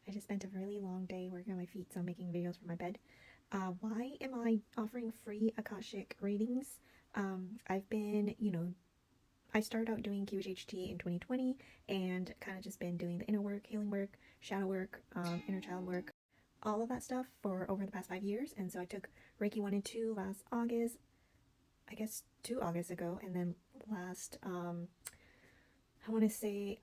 I just spent a really long day working on my feet, so I'm making videos from my bed. Why am I offering free Akashic readings? I've been, I started out doing QHHT in 2020 and kind of just been doing the inner work, healing work, shadow work, inner child work, all of that stuff for over the past 5 years. And so I took Reiki 1 and 2 last August, I guess 2 August ago, and then last, I want to say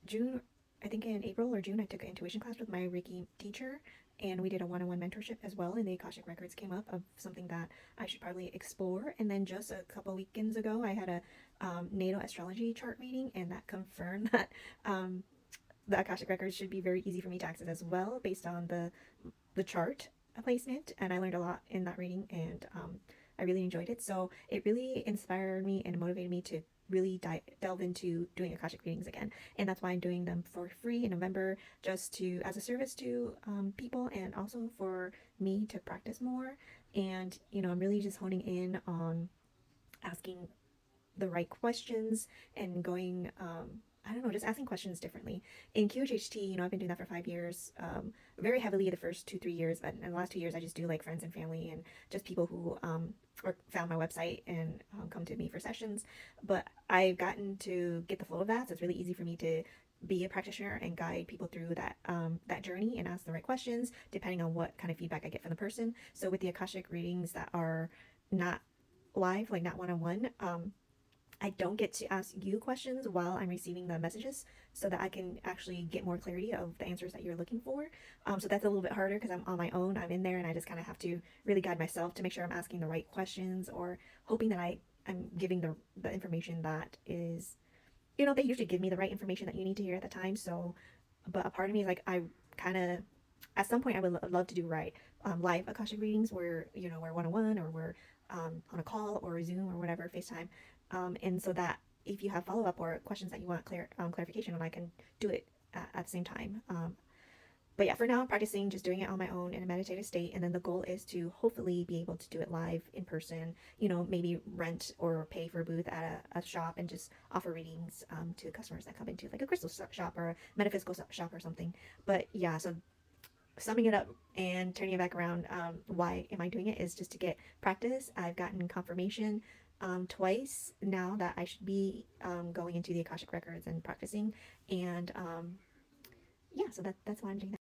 June, I think in April or June, I took an intuition class with my Reiki teacher, and we did a one-on-one mentorship as well. And the Akashic Records came up of something that I should probably explore. And then just a couple weekends ago, I had a natal astrology chart reading, and that confirmed that the Akashic Records should be very easy for me to access as well, based on the chart placement. And I learned a lot in that reading, and I really enjoyed it. So it really inspired me and motivated me to really delve into doing Akashic readings again. And that's why I'm doing them for free in November, just to as a service to people, and also for me to practice more. And I'm really just honing in on asking the right questions and going I don't know, just asking questions differently. In QHHT, I've been doing that for 5 years, very heavily the first 2, 3 years, but in the last 2 years, I just do like friends and family and just people who or found my website and come to me for sessions. But I've gotten to get the flow of that, so it's really easy for me to be a practitioner and guide people through that journey and ask the right questions depending on what kind of feedback I get from the person. So with the Akashic readings that are not live, like not one-on-one, I don't get to ask you questions while I'm receiving the messages, so that I can actually get more clarity of the answers that you're looking for. So that's a little bit harder because I'm on my own. I'm in there and I just kind of have to really guide myself to make sure I'm asking the right questions, or hoping that I'm giving the information that is, they usually give me the right information that you need to hear at the time. So, but a part of me is like, I kind of, at some point, I would love to do live Akashic readings where, we're one-on-one, or we're on a call or a Zoom or whatever, FaceTime. And so that if you have follow-up or questions that you want clarification on, I can do it at the same time. But yeah, for now, I'm practicing just doing it on my own in a meditative state. And then the goal is to hopefully be able to do it live in person, maybe rent or pay for a booth at a shop and just offer readings to customers that come into like a crystal shop or a metaphysical shop or something. But yeah, so summing it up and turning it back around, why am I doing it is just to get practice. I've gotten confirmation twice now that I should be going into the Akashic Records and practicing. And yeah, so that's why I'm doing that.